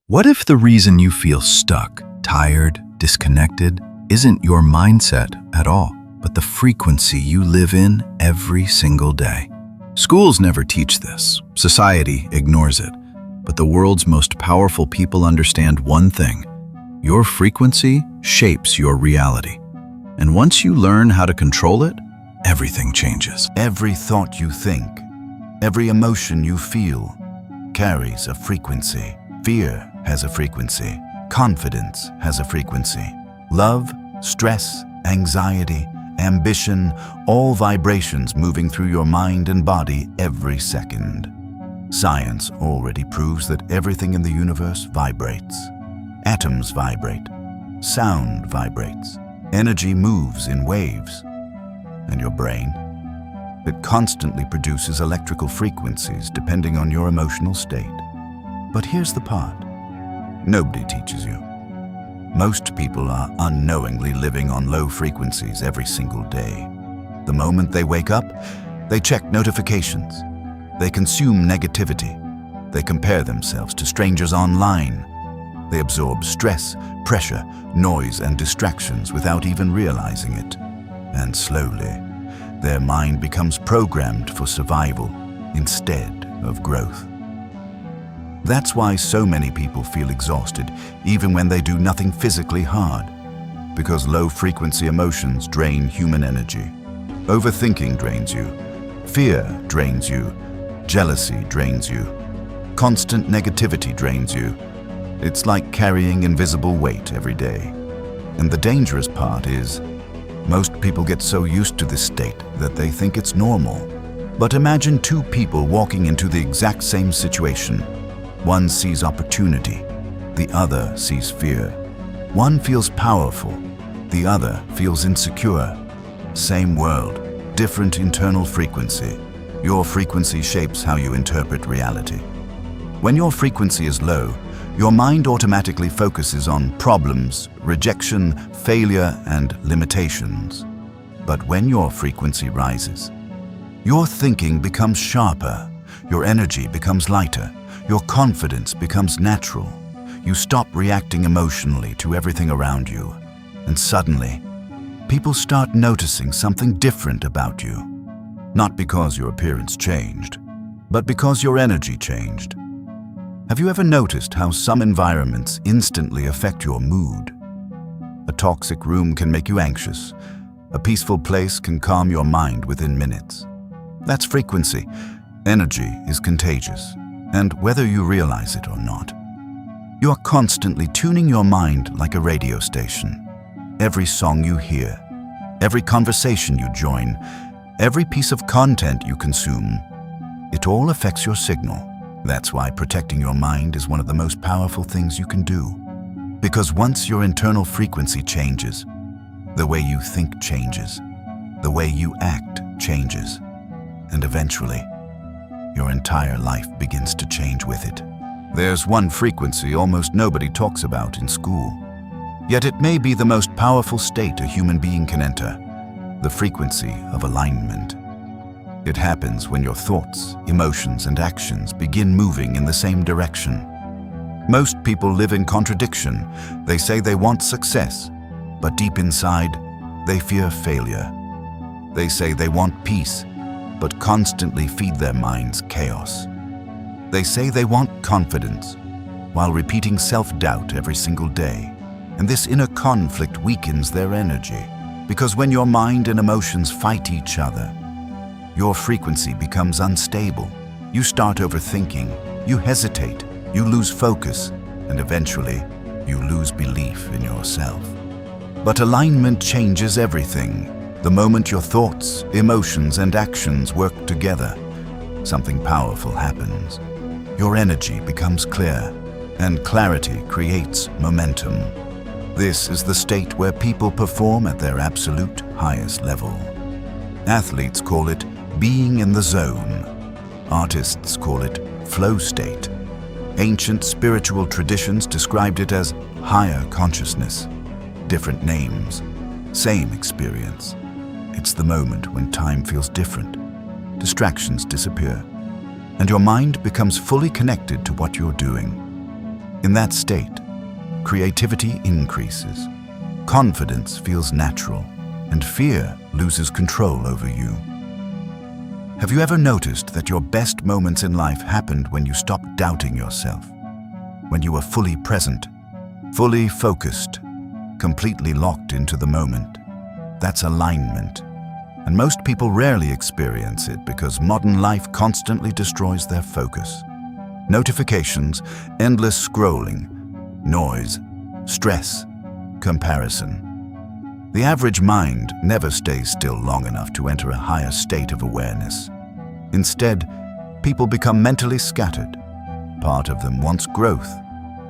What if the reason you feel stuck, tired, disconnected isn't your mindset at all, but the frequency you live in every single day? Schools never teach this. Society ignores it. But the world's most powerful people understand one thing: your frequency shapes your reality. And once you learn how to control it, everything changes. Every thought you think, every emotion you feel, carries a frequency. Fear has a frequency. Confidence has a frequency. Love, stress, anxiety, ambition, all vibrations moving through your mind and body every second. Science already proves that everything in the universe vibrates. Atoms vibrate. Sound vibrates. Energy moves in waves. And your brain? It constantly produces electrical frequencies depending on your emotional state. But here's the part. Nobody teaches you. Most people are unknowingly living on low frequencies every single day. The moment they wake up, they check notifications. They consume negativity. They compare themselves to strangers online. They absorb stress, pressure, noise, and distractions without even realizing it. And slowly, their mind becomes programmed for survival instead of growth. That's why so many people feel exhausted even when they do nothing physically hard, because low-frequency emotions drain human energy. Overthinking drains you. Fear drains you. Jealousy drains you. Constant negativity drains you. It's like carrying invisible weight every day. And the dangerous part is, most people get so used to this state that they think it's normal. But imagine two people walking into the exact same situation. One sees opportunity, the other sees fear. One feels powerful, the other feels insecure. Same world, different internal frequency. Your frequency shapes how you interpret reality. When your frequency is low, your mind automatically focuses on problems, rejection, failure, and limitations. But when your frequency rises, your thinking becomes sharper, your energy becomes lighter, your confidence becomes natural. You stop reacting emotionally to everything around you, and suddenly, people start noticing something different about you. Not because your appearance changed, but because your energy changed. Have you ever noticed how some environments instantly affect your mood? A toxic room can make you anxious. A peaceful place can calm your mind within minutes. That's frequency. Energy is contagious. And whether you realize it or not, you are constantly tuning your mind like a radio station. Every song you hear, every conversation you join, every piece of content you consume, it all affects your signal. That's why protecting your mind is one of the most powerful things you can do. Because once your internal frequency changes, the way you think changes, the way you act changes, and eventually, your entire life begins to change with it. There's one frequency almost nobody talks about in school. Yet it may be the most powerful state a human being can enter, the frequency of alignment. It happens when your thoughts, emotions, and actions begin moving in the same direction. Most people live in contradiction. They say they want success, but deep inside, they fear failure. They say they want peace, but constantly feed their minds chaos. They say they want confidence, while repeating self-doubt every single day. And this inner conflict weakens their energy, because when your mind and emotions fight each other, your frequency becomes unstable. You start overthinking, you hesitate, you lose focus, and eventually, you lose belief in yourself. But alignment changes everything. The moment your thoughts, emotions, and actions work together, something powerful happens. Your energy becomes clear, and clarity creates momentum. This is the state where people perform at their absolute highest level. Athletes call it being in the zone. Artists call it flow state. Ancient spiritual traditions described it as higher consciousness. Different names, same experience. It's the moment when time feels different, distractions disappear, and your mind becomes fully connected to what you're doing. In that state, creativity increases, confidence feels natural, and fear loses control over you. Have you ever noticed that your best moments in life happened when you stopped doubting yourself? When you were fully present, fully focused, completely locked into the moment? That's alignment. And most people rarely experience it because modern life constantly destroys their focus. Notifications, endless scrolling, noise, stress, comparison. The average mind never stays still long enough to enter a higher state of awareness. Instead, people become mentally scattered. Part of them wants growth.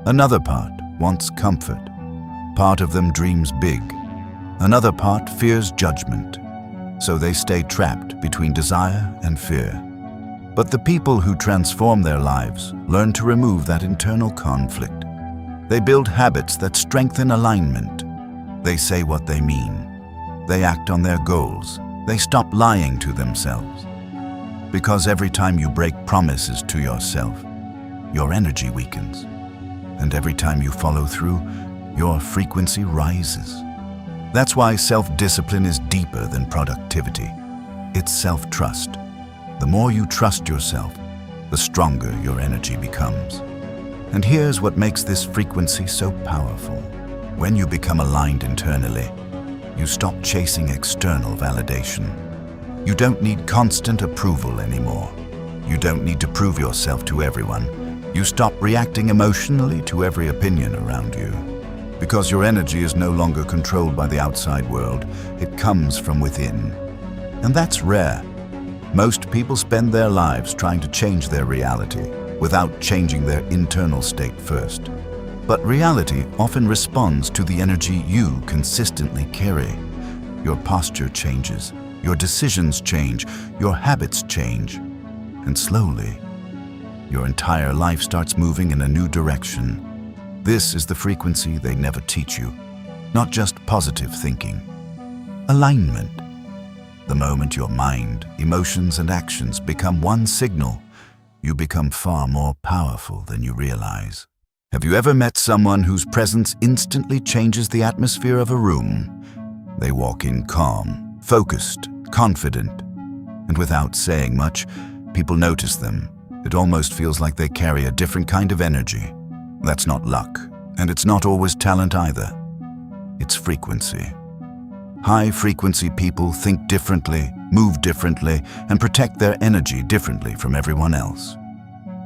Another part wants comfort. Part of them dreams big. Another part fears judgment. So they stay trapped between desire and fear. But the people who transform their lives learn to remove that internal conflict. They build habits that strengthen alignment. They say what they mean. They act on their goals. They stop lying to themselves. Because every time you break promises to yourself, your energy weakens. And every time you follow through, your frequency rises. That's why self-discipline is deeper than productivity. It's self-trust. The more you trust yourself, the stronger your energy becomes. And here's what makes this frequency so powerful. When you become aligned internally, you stop chasing external validation. You don't need constant approval anymore. You don't need to prove yourself to everyone. You stop reacting emotionally to every opinion around you. Because your energy is no longer controlled by the outside world, it comes from within. And that's rare. Most people spend their lives trying to change their reality without changing their internal state first. But reality often responds to the energy you consistently carry. Your posture changes, your decisions change, your habits change, and slowly, your entire life starts moving in a new direction. This is the frequency they never teach you, not just positive thinking. Alignment. The moment your mind, emotions, and actions become one signal, you become far more powerful than you realize. Have you ever met someone whose presence instantly changes the atmosphere of a room? They walk in calm, focused, confident, and without saying much, people notice them. It almost feels like they carry a different kind of energy. That's not luck, and it's not always talent either. It's frequency. High-frequency people think differently, move differently, and protect their energy differently from everyone else.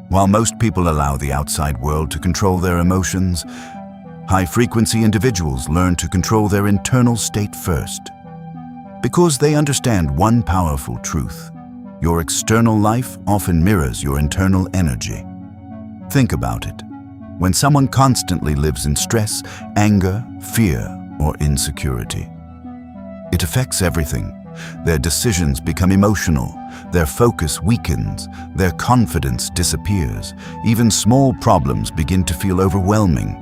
While most people allow the outside world to control their emotions, high-frequency individuals learn to control their internal state first. Because they understand one powerful truth: your external life often mirrors your internal energy. Think about it. When someone constantly lives in stress, anger, fear, or insecurity, it affects everything. Their decisions become emotional, their focus weakens, their confidence disappears. Even small problems begin to feel overwhelming.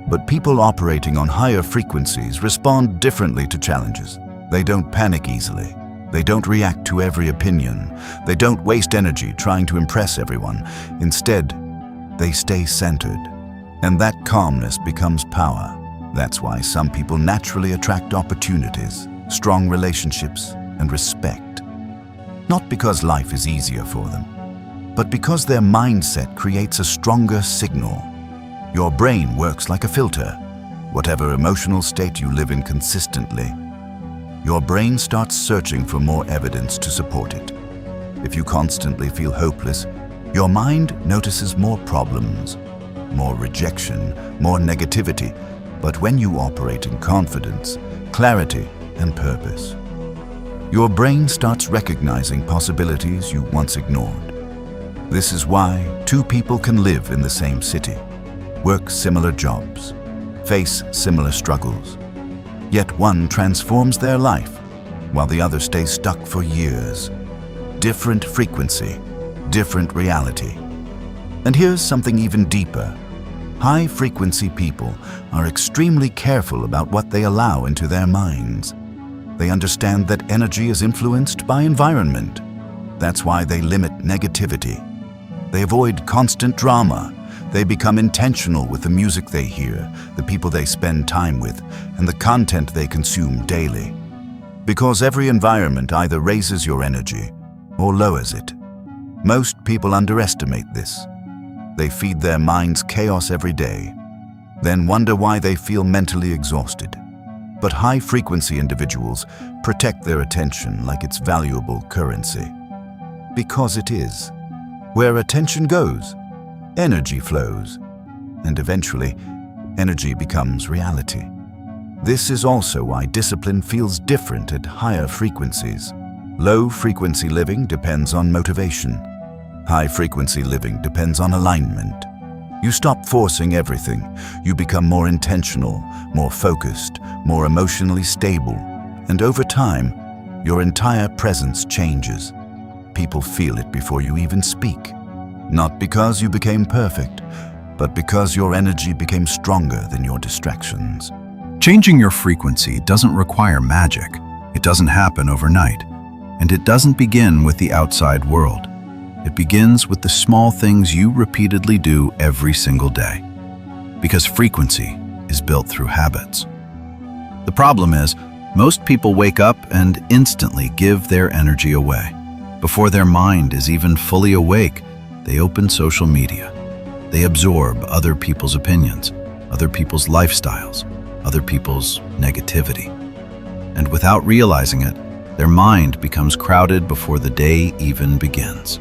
But people operating on higher frequencies respond differently to challenges. They don't panic easily. They don't react to every opinion. They don't waste energy trying to impress everyone. Instead, they stay centered. And that calmness becomes power. That's why some people naturally attract opportunities, strong relationships, and respect. Not because life is easier for them, but because their mindset creates a stronger signal. Your brain works like a filter. Whatever emotional state you live in consistently, your brain starts searching for more evidence to support it. If you constantly feel hopeless, your mind notices more problems, more rejection, more negativity. But when you operate in confidence, clarity, and purpose, your brain starts recognizing possibilities you once ignored. This is why two people can live in the same city, work similar jobs, face similar struggles, yet one transforms their life while the other stays stuck for years. Different frequency, different reality. And here's something even deeper. High-frequency people are extremely careful about what they allow into their minds. They understand that energy is influenced by environment. That's why they limit negativity. They avoid constant drama. They become intentional with the music they hear, the people they spend time with, and the content they consume daily. Because every environment either raises your energy or lowers it. Most people underestimate this. They feed their minds chaos every day, then wonder why they feel mentally exhausted. But high-frequency individuals protect their attention like it's valuable currency. Because it is. Where attention goes, energy flows, and eventually, energy becomes reality. This is also why discipline feels different at higher frequencies. Low-frequency living depends on motivation. High-frequency living depends on alignment. You stop forcing everything. You become more intentional, more focused, more emotionally stable. And over time, your entire presence changes. People feel it before you even speak. Not because you became perfect, but because your energy became stronger than your distractions. Changing your frequency doesn't require magic. It doesn't happen overnight. And it doesn't begin with the outside world. It begins with the small things you repeatedly do every single day. Because frequency is built through habits. The problem is, most people wake up and instantly give their energy away. Before their mind is even fully awake, they open social media. They absorb other people's opinions, other people's lifestyles, other people's negativity. And without realizing it, their mind becomes crowded before the day even begins.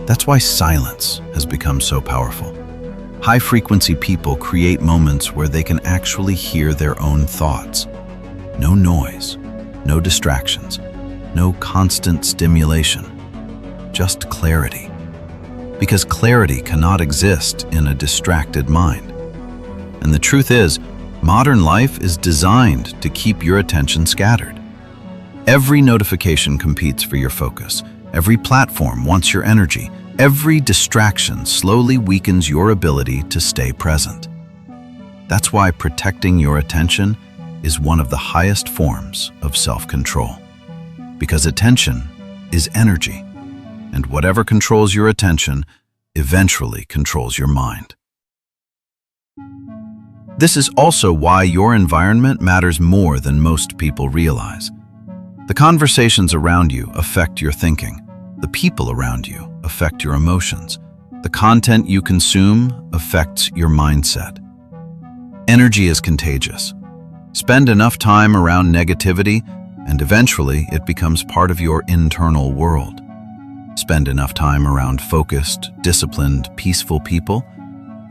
That's why silence has become so powerful. High-frequency people create moments where they can actually hear their own thoughts. No noise, no distractions, no constant stimulation, just clarity. Because clarity cannot exist in a distracted mind. And the truth is, modern life is designed to keep your attention scattered. Every notification competes for your focus. Every platform wants your energy. Every distraction slowly weakens your ability to stay present. That's why protecting your attention is one of the highest forms of self-control. Because attention is energy, and whatever controls your attention eventually controls your mind. This is also why your environment matters more than most people realize. The conversations around you affect your thinking. The people around you affect your emotions. The content you consume affects your mindset. Energy is contagious. Spend enough time around negativity, and eventually it becomes part of your internal world. Spend enough time around focused, disciplined, peaceful people,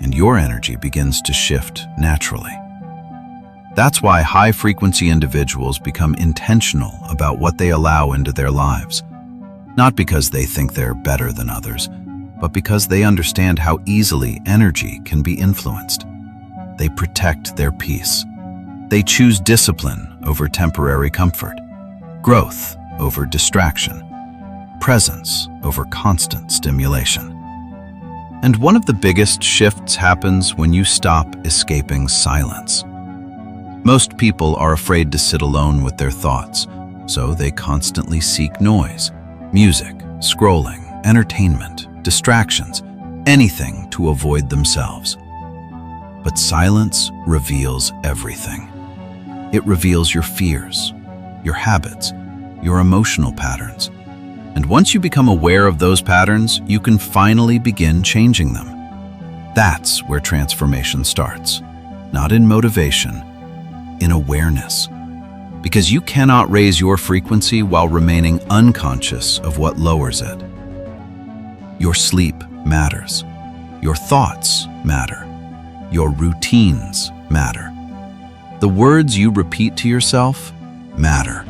and your energy begins to shift naturally. That's why high-frequency individuals become intentional about what they allow into their lives. Not because they think they're better than others, but because they understand how easily energy can be influenced. They protect their peace. They choose discipline over temporary comfort, growth over distraction, presence over constant stimulation. And one of the biggest shifts happens when you stop escaping silence. Most people are afraid to sit alone with their thoughts, so they constantly seek noise, music, scrolling, entertainment, distractions, anything to avoid themselves. But silence reveals everything. It reveals your fears, your habits, your emotional patterns. And once you become aware of those patterns, you can finally begin changing them. That's where transformation starts. Not in motivation, in awareness. Because you cannot raise your frequency while remaining unconscious of what lowers it. Your sleep matters. Your thoughts matter. Your routines matter. The words you repeat to yourself matter.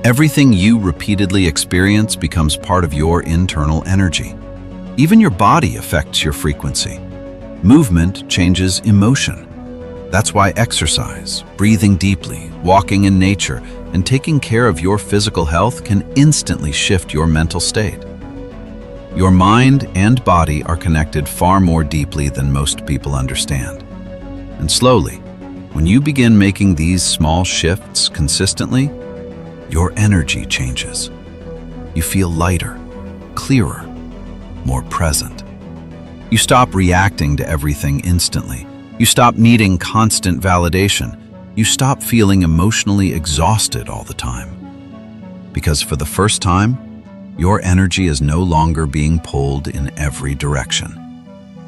Everything you repeatedly experience becomes part of your internal energy. Even your body affects your frequency. Movement changes emotion. That's why exercise, breathing deeply, walking in nature, and taking care of your physical health can instantly shift your mental state. Your mind and body are connected far more deeply than most people understand. And slowly, when you begin making these small shifts consistently, your energy changes. You feel lighter, clearer, more present. You stop reacting to everything instantly. You stop needing constant validation. You stop feeling emotionally exhausted all the time. Because for the first time, your energy is no longer being pulled in every direction.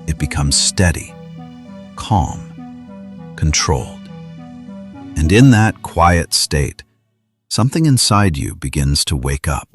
It becomes steady, calm, controlled. And in that quiet state, something inside you begins to wake up.